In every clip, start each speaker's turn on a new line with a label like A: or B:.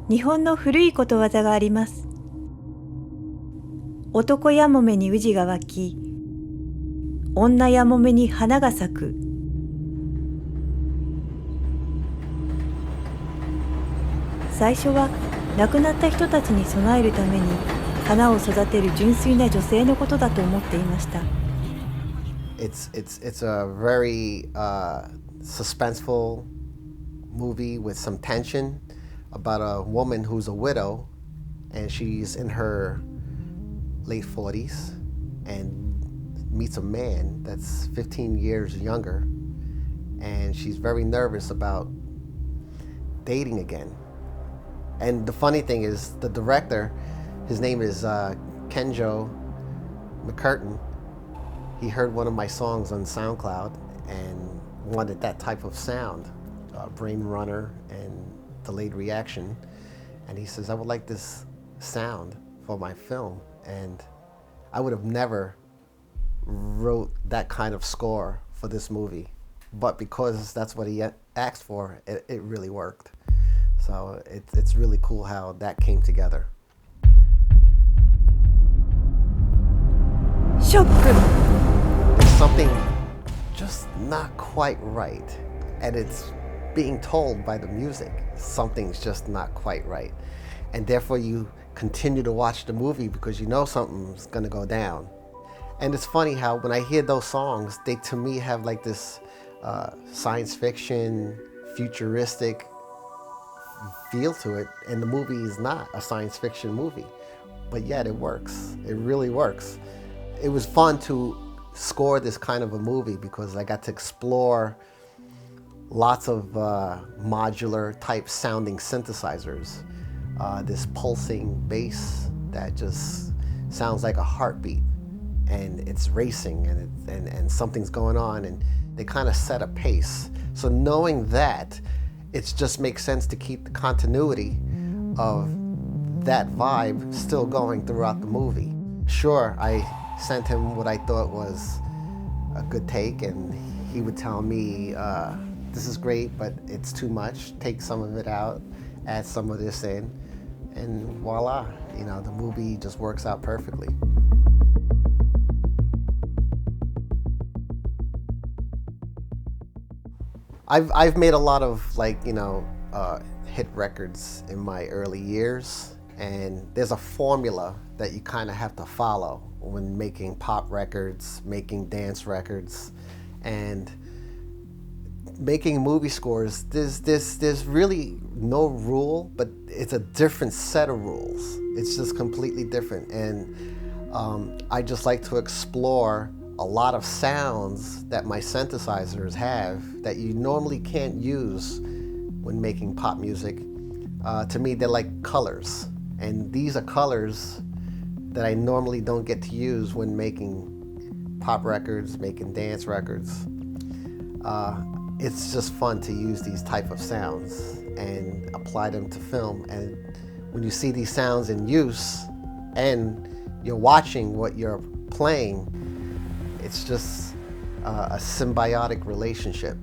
A: 日本の古いことわざがあります。男やもめに宇治が湧き、女やもめに花が咲く。最初は亡くなった人たちに備えるために花を育てる純粋な女性のことだと思っていました。
B: It's a very suspenseful movie with some tension about a woman who's a widow and she's in her late 40s and meets a man that's 15 years younger, and she's very nervous about dating again. And the funny thing is, the director, his name is Kenjo McCurtain. He heard one of my songs on SoundCloud and wanted that type of sound, brain runner and delayed reaction. And he says, I would like this sound for my film. And I would have never wrote that kind of score for this movie. But because that's what he asked for, it really worked. So it's really cool how that came together.
A: ショック。
B: There's something just not quite right. And it's being told by the music. Something's just not quite right. And therefore you continue to watch the movie because you know something's gonna go down. And it's funny how when I hear those songs, they to me have like this science fiction, futuristic feel to it, and the movie is not a science fiction movie, but yet it works. It really works. It was fun to score this kind of a movie because I got to explore lots of modular type sounding synthesizers, this pulsing bass that just sounds like a heartbeat, and it's racing and something's going on, and they kind of set a pace. So knowing that, it just makes sense to keep the continuity of that vibe still going throughout the movie. Sure, I sent him what I thought was a good take, and he would tell me, this is great, but it's too much. Take some of it out, add some of this in, and voila, the movie just works out perfectly. I've made a lot of hit records in my early years, and there's a formula that you kind of have to follow when making pop records, making dance records, and making movie scores. There's really no rule, but it's a different set of rules. It's just completely different, and I just like to explore a lot of sounds that my synthesizers have that you normally can't use when making pop music. To me, they're like colors, and these are colors that I normally don't get to use when making pop records, making dance records. It's just fun to use these type of sounds and apply them to film. And when you see these sounds in use and you're watching what you're playing, it's just a symbiotic relationship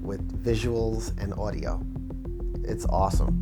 B: with visuals and audio. It's awesome.